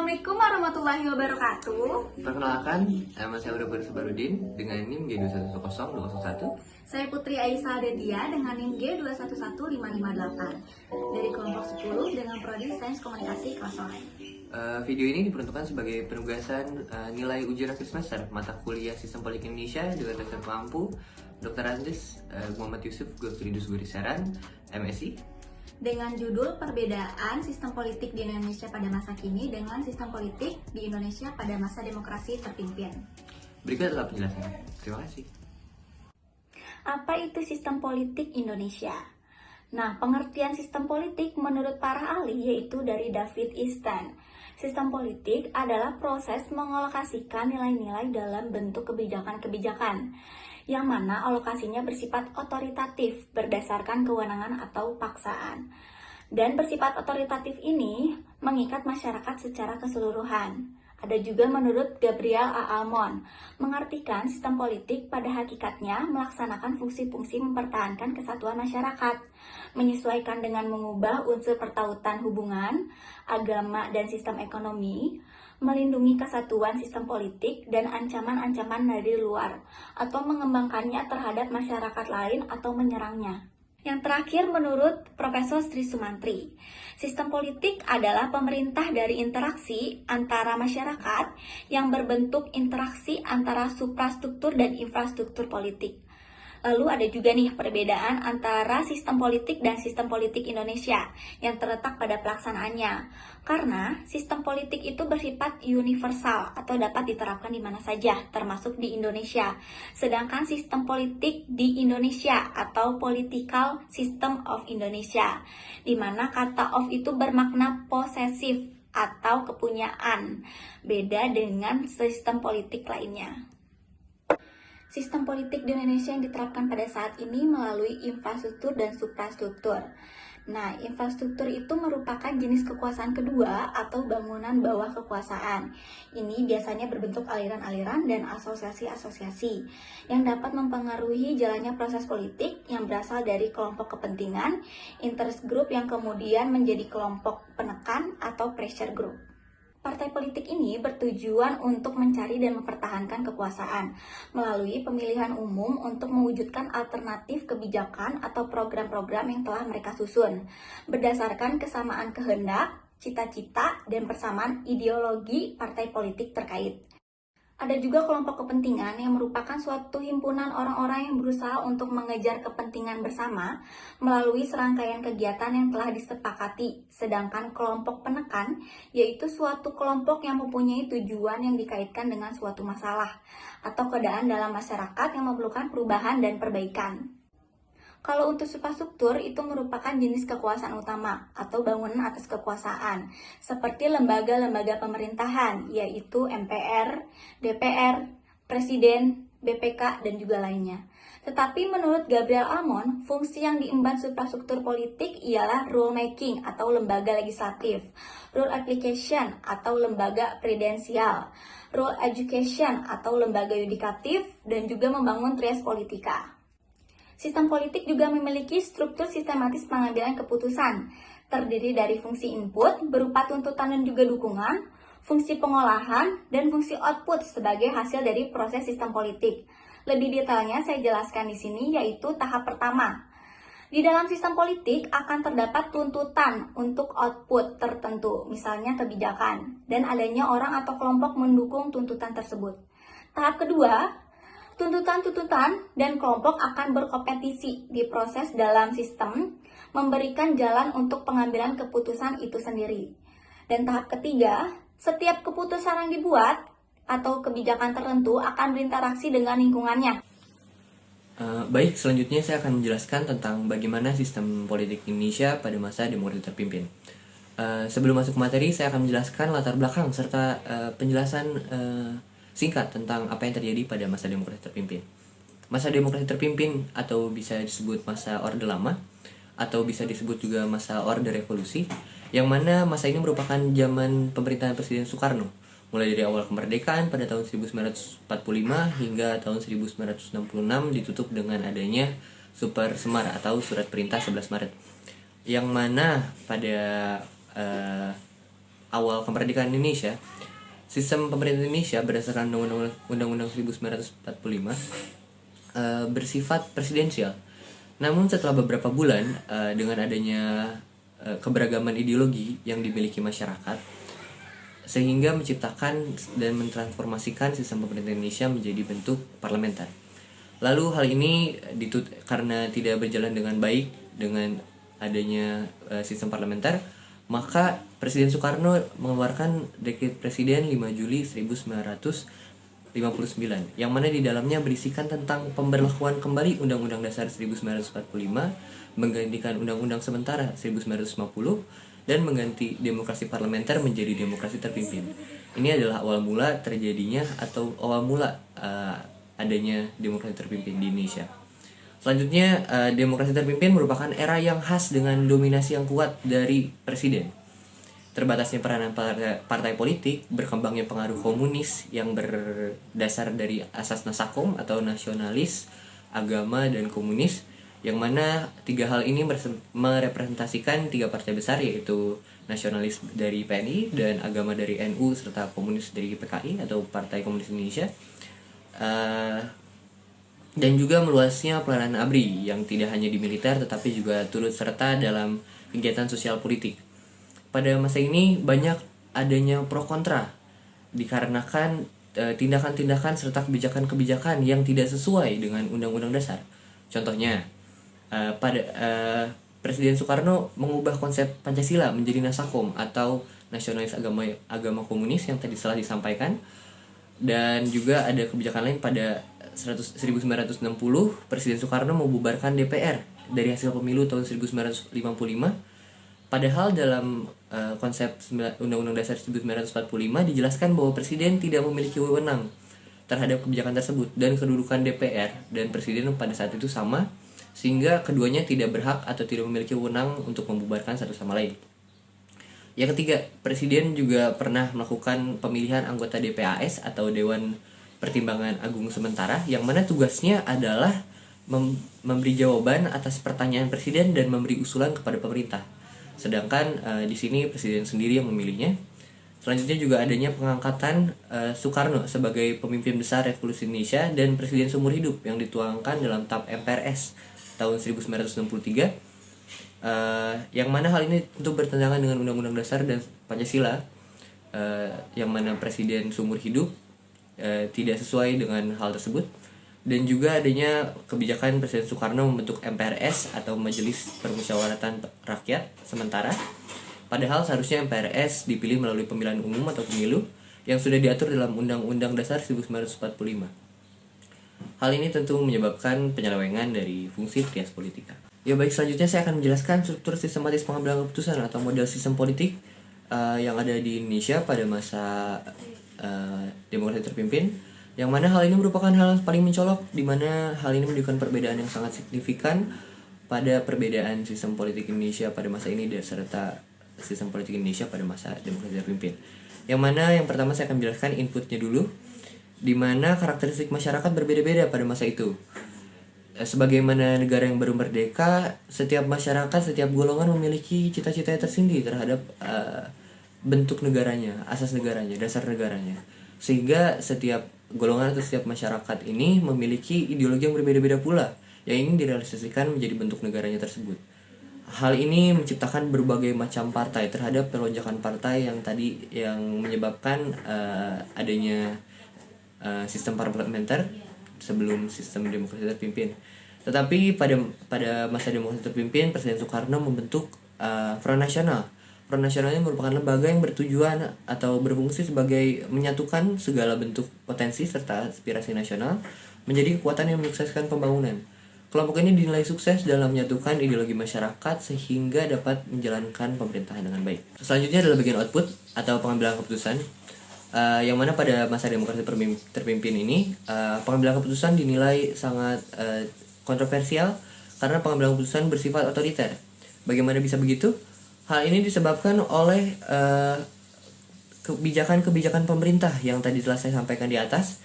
Assalamualaikum warahmatullahi wabarakatuh. Perkenalkan, nama saya Uda Sabarudin dengan NIM G210201. Saya Putri Aisyah Adedia dengan NIM G211558 dari kelompok 10 dengan prodi Sains Komunikasi kelas sore. Video ini diperuntukkan sebagai penugasan nilai ujian akhir semester mata kuliah Sistem Politik Indonesia dengan dosen mampu Dr. Andes Muhammad Yusuf Gustudus Gurisaran, MSI. Dengan judul Perbedaan Sistem Politik di Indonesia pada masa kini dengan Sistem Politik di Indonesia pada masa demokrasi terpimpin. Berikut adalah penjelasannya. Terima kasih. Apa itu sistem politik Indonesia? Nah, pengertian sistem politik menurut para ahli yaitu dari David Easton. Sistem politik adalah proses mengalokasikan nilai-nilai dalam bentuk kebijakan-kebijakan, yang mana alokasinya bersifat otoritatif berdasarkan kewenangan atau paksaan. Dan bersifat otoritatif ini mengikat masyarakat secara keseluruhan. Ada juga menurut Gabriel A. Almond, mengartikan sistem politik pada hakikatnya melaksanakan fungsi-fungsi mempertahankan kesatuan masyarakat, menyesuaikan dengan mengubah unsur pertautan hubungan, agama, dan sistem ekonomi, melindungi kesatuan sistem politik dan ancaman-ancaman dari luar, atau mengembangkannya terhadap masyarakat lain atau menyerangnya. Yang terakhir menurut Profesor Sri Sumantri, sistem politik adalah pemerintah dari interaksi antara masyarakat yang berbentuk interaksi antara suprastruktur dan infrastruktur politik. Lalu ada juga nih perbedaan antara sistem politik dan sistem politik Indonesia yang terletak pada pelaksanaannya. Karena sistem politik itu bersifat universal atau dapat diterapkan di mana saja, termasuk di Indonesia. Sedangkan sistem politik di Indonesia atau Political System of Indonesia, di mana kata of itu bermakna posesif atau kepunyaan, beda dengan sistem politik lainnya. Sistem politik di Indonesia yang diterapkan pada saat ini melalui infrastruktur dan suprastruktur. Nah, infrastruktur itu merupakan jenis kekuasaan kedua atau bangunan bawah kekuasaan. Ini biasanya berbentuk aliran-aliran dan asosiasi-asosiasi yang dapat mempengaruhi jalannya proses politik yang berasal dari kelompok kepentingan, interest group yang kemudian menjadi kelompok penekan atau pressure group. Partai politik ini bertujuan untuk mencari dan mempertahankan kekuasaan melalui pemilihan umum untuk mewujudkan alternatif kebijakan atau program-program yang telah mereka susun, berdasarkan kesamaan kehendak, cita-cita, dan persamaan ideologi partai politik terkait. Ada juga kelompok kepentingan yang merupakan suatu himpunan orang-orang yang berusaha untuk mengejar kepentingan bersama melalui serangkaian kegiatan yang telah disepakati. Sedangkan kelompok penekan yaitu suatu kelompok yang mempunyai tujuan yang dikaitkan dengan suatu masalah atau keadaan dalam masyarakat yang memerlukan perubahan dan perbaikan. Kalau untuk suprastruktur itu merupakan jenis kekuasaan utama atau bangunan atas kekuasaan, seperti lembaga-lembaga pemerintahan, yaitu MPR, DPR, Presiden, BPK, dan juga lainnya. Tetapi menurut Gabriel Almond, fungsi yang diemban suprastruktur politik ialah rule making atau lembaga legislatif, rule application atau lembaga prudensial, rule education atau lembaga yudikatif, dan juga membangun trias politika. Sistem politik juga memiliki struktur sistematis pengambilan keputusan, terdiri dari fungsi input berupa tuntutan dan juga dukungan, fungsi pengolahan, dan fungsi output sebagai hasil dari proses sistem politik. Lebih detailnya saya jelaskan di sini, yaitu tahap pertama. Di dalam sistem politik akan terdapat tuntutan untuk output tertentu, misalnya kebijakan, dan adanya orang atau kelompok mendukung tuntutan tersebut. Tahap kedua, tuntutan-tuntutan dan kelompok akan berkompetisi di proses dalam sistem, memberikan jalan untuk pengambilan keputusan itu sendiri. Dan tahap ketiga, setiap keputusan yang dibuat atau kebijakan tertentu akan berinteraksi dengan lingkungannya. Baik, selanjutnya saya akan menjelaskan tentang bagaimana sistem politik Indonesia pada masa demokrasi terpimpin. Sebelum masuk ke materi, saya akan menjelaskan latar belakang serta penjelasan singkat tentang apa yang terjadi pada masa demokrasi terpimpin. Masa demokrasi terpimpin atau bisa disebut masa Orde Lama atau bisa disebut juga masa Orde Revolusi, yang mana masa ini merupakan zaman pemerintahan Presiden Soekarno, mulai dari awal kemerdekaan pada tahun 1945 hingga tahun 1966 ditutup dengan adanya Super Semar atau Surat Perintah 11 Maret, yang mana pada awal kemerdekaan Indonesia, sistem pemerintahan Indonesia berdasarkan Undang-Undang 1945 bersifat presidensial. Namun setelah beberapa bulan dengan adanya keberagaman ideologi yang dimiliki masyarakat, sehingga menciptakan dan mentransformasikan sistem pemerintahan Indonesia menjadi bentuk parlementer. Lalu hal ini karena tidak berjalan dengan baik dengan adanya sistem parlementer, maka Presiden Soekarno mengeluarkan Dekret Presiden 5 Juli 1959 yang mana di dalamnya berisikan tentang pemberlakuan kembali Undang-Undang Dasar 1945, menggantikan Undang-Undang Sementara 1950 dan mengganti demokrasi parlementer menjadi demokrasi terpimpin. Ini adalah awal mula terjadinya atau awal mula adanya demokrasi terpimpin di Indonesia. Selanjutnya, demokrasi terpimpin merupakan era yang khas dengan dominasi yang kuat dari presiden. Terbatasnya peranan partai politik, berkembangnya pengaruh komunis yang berdasar dari asas nasakom atau nasionalis, agama, dan komunis, yang mana tiga hal ini merepresentasikan tiga partai besar, yaitu nasionalis dari PNI dan agama dari NU serta komunis dari PKI atau Partai Komunis Indonesia. Dan juga meluasnya peranan ABRI yang tidak hanya di militer tetapi juga turut serta dalam kegiatan sosial politik. Pada masa ini banyak adanya pro kontra dikarenakan tindakan-tindakan serta kebijakan-kebijakan yang tidak sesuai dengan Undang-Undang Dasar. Contohnya, Presiden Soekarno mengubah konsep Pancasila menjadi nasakom atau nasionalis agama komunis yang tadi telah disampaikan. Dan juga ada kebijakan lain pada 1960, Presiden Soekarno membubarkan DPR dari hasil pemilu tahun 1955. Padahal dalam konsep Undang-Undang Dasar 1945 dijelaskan bahwa Presiden tidak memiliki wewenang terhadap kebijakan tersebut dan kedudukan DPR dan Presiden pada saat itu sama, sehingga keduanya tidak berhak atau tidak memiliki wewenang untuk membubarkan satu sama lain. Yang ketiga, Presiden juga pernah melakukan pemilihan anggota DPAS atau Dewan Pertimbangan Agung Sementara, yang mana tugasnya adalah memberi jawaban atas pertanyaan Presiden dan memberi usulan kepada pemerintah. Sedangkan di sini Presiden sendiri yang memilihnya. Selanjutnya juga adanya pengangkatan Soekarno sebagai pemimpin besar Revolusi Indonesia dan Presiden seumur hidup yang dituangkan dalam TAP MPRS tahun 1963. Yang mana hal ini tentu bertentangan dengan Undang-Undang Dasar dan Pancasila, yang mana Presiden seumur hidup tidak sesuai dengan hal tersebut. Dan juga adanya kebijakan Presiden Soekarno membentuk MPRS atau Majelis Permusyawaratan Rakyat Sementara, padahal seharusnya MPRS dipilih melalui pemilihan umum atau pemilu yang sudah diatur dalam Undang-Undang Dasar 1945. Hal ini tentu menyebabkan penyelewengan dari fungsi trias politika. Ya baik, selanjutnya saya akan menjelaskan struktur sistematis pengambilan keputusan atau model sistem politik yang ada di Indonesia pada masa demokrasi terpimpin, yang mana hal ini merupakan hal yang paling mencolok, di mana hal ini menunjukkan perbedaan yang sangat signifikan pada perbedaan sistem politik Indonesia pada masa ini dan serta sistem politik Indonesia pada masa demokrasi terpimpin. Yang mana yang pertama saya akan menjelaskan inputnya dulu, di mana karakteristik masyarakat berbeda-beda pada masa itu. Sebagaimana negara yang baru merdeka, setiap masyarakat, setiap golongan memiliki cita-cita tersendiri terhadap bentuk negaranya, asas negaranya, dasar negaranya. Sehingga setiap golongan atau setiap masyarakat ini memiliki ideologi yang berbeda-beda pula, yang ingin direalisasikan menjadi bentuk negaranya tersebut. Hal ini menciptakan berbagai macam partai terhadap pelonjakan partai yang tadi yang menyebabkan adanya sistem parlementer sebelum sistem demokrasi terpimpin. Tetapi pada masa demokrasi terpimpin, Presiden Soekarno membentuk Front Nasional. Front Nasional ini merupakan lembaga yang bertujuan atau berfungsi sebagai menyatukan segala bentuk potensi serta aspirasi nasional menjadi kekuatan yang menyukseskan pembangunan. Kelompok ini dinilai sukses dalam menyatukan ideologi masyarakat sehingga dapat menjalankan pemerintahan dengan baik. Selanjutnya adalah bagian output atau pengambilan keputusan. Yang mana pada masa demokrasi terpimpin ini pengambilan keputusan dinilai sangat kontroversial karena pengambilan keputusan bersifat otoriter. Bagaimana bisa begitu? Hal ini disebabkan oleh kebijakan-kebijakan pemerintah yang tadi telah saya sampaikan di atas.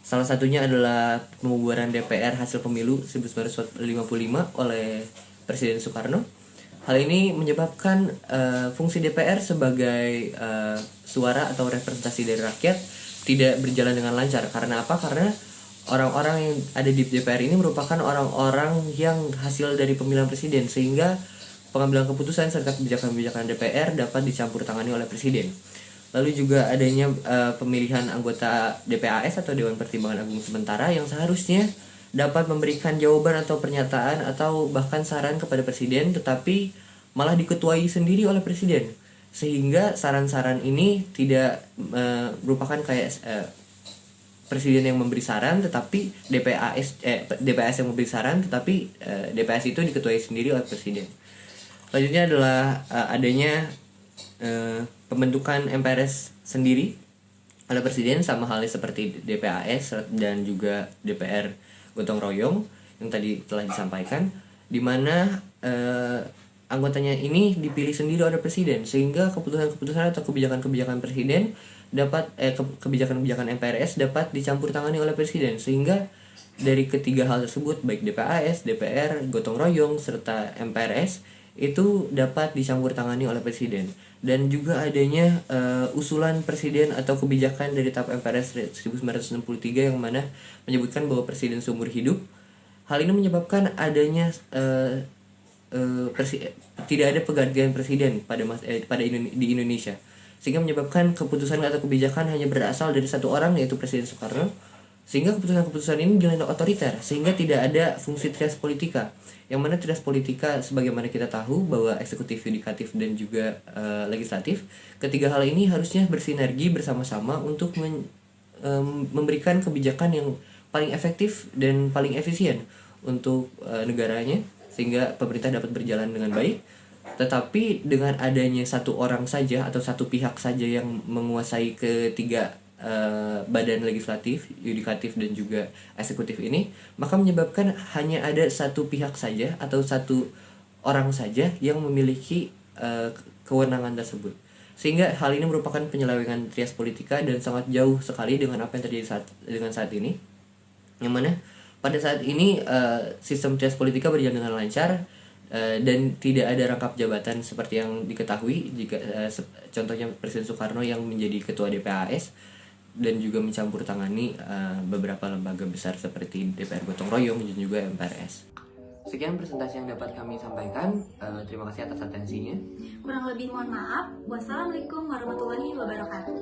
Salah satunya adalah pembubaran DPR hasil pemilu 1955 oleh Presiden Soekarno. Hal ini menyebabkan fungsi DPR sebagai suara atau representasi dari rakyat tidak berjalan dengan lancar. Karena apa? Karena orang-orang yang ada di DPR ini merupakan orang-orang yang hasil dari pemilihan presiden, sehingga pengambilan keputusan serta kebijakan-kebijakan DPR dapat dicampur tangani oleh presiden. Lalu juga adanya pemilihan anggota DPAS atau Dewan Pertimbangan Agung Sementara yang seharusnya dapat memberikan jawaban atau pernyataan atau bahkan saran kepada presiden, tetapi malah diketuai sendiri oleh presiden, sehingga saran-saran ini tidak merupakan kayak presiden yang memberi saran, tetapi DPAS yang memberi saran, tetapi DPAS itu diketuai sendiri oleh presiden. Selanjutnya adalah adanya pembentukan MPRS sendiri oleh presiden, sama halnya seperti DPAS dan juga DPR gotong royong yang tadi telah disampaikan, di mana anggotanya ini dipilih sendiri oleh presiden, sehingga keputusan-keputusan atau kebijakan-kebijakan presiden dapat kebijakan-kebijakan MPRS dapat dicampur tangani oleh presiden, sehingga dari ketiga hal tersebut, baik DPAS, DPR, gotong royong serta MPRS, itu dapat dicampur tangani oleh presiden. Dan juga adanya usulan presiden atau kebijakan dari TAP MPRS 1963 yang mana menyebutkan bahwa presiden seumur hidup. Hal ini menyebabkan adanya tidak ada pergantian presiden di Indonesia, sehingga menyebabkan keputusan atau kebijakan hanya berasal dari satu orang, yaitu Presiden Soekarno, sehingga keputusan-keputusan ini dinilai otoriter, sehingga tidak ada fungsi trias politika, yang mana trias politika sebagaimana kita tahu bahwa eksekutif, yudikatif, dan juga legislatif, ketiga hal ini harusnya bersinergi bersama-sama untuk memberikan kebijakan yang paling efektif dan paling efisien untuk negaranya, sehingga pemerintah dapat berjalan dengan baik. Tetapi dengan adanya satu orang saja atau satu pihak saja yang menguasai ketiga badan legislatif, yudikatif, dan juga eksekutif ini, maka menyebabkan hanya ada satu pihak saja atau satu orang saja yang memiliki kewenangan tersebut, sehingga hal ini merupakan penyelewengan trias politika dan sangat jauh sekali dengan apa yang terjadi saat ini, yang mana pada saat ini sistem trias politika berjalan dengan lancar dan tidak ada rangkap jabatan seperti yang diketahui jika contohnya Presiden Soekarno yang menjadi ketua DPAS dan juga mencampur tangani beberapa lembaga besar seperti DPR gotong royong dan juga MPRS. Sekian presentasi yang dapat kami sampaikan. Terima kasih atas atensinya. Kurang lebih mohon maaf. Wassalamualaikum warahmatullahi wabarakatuh.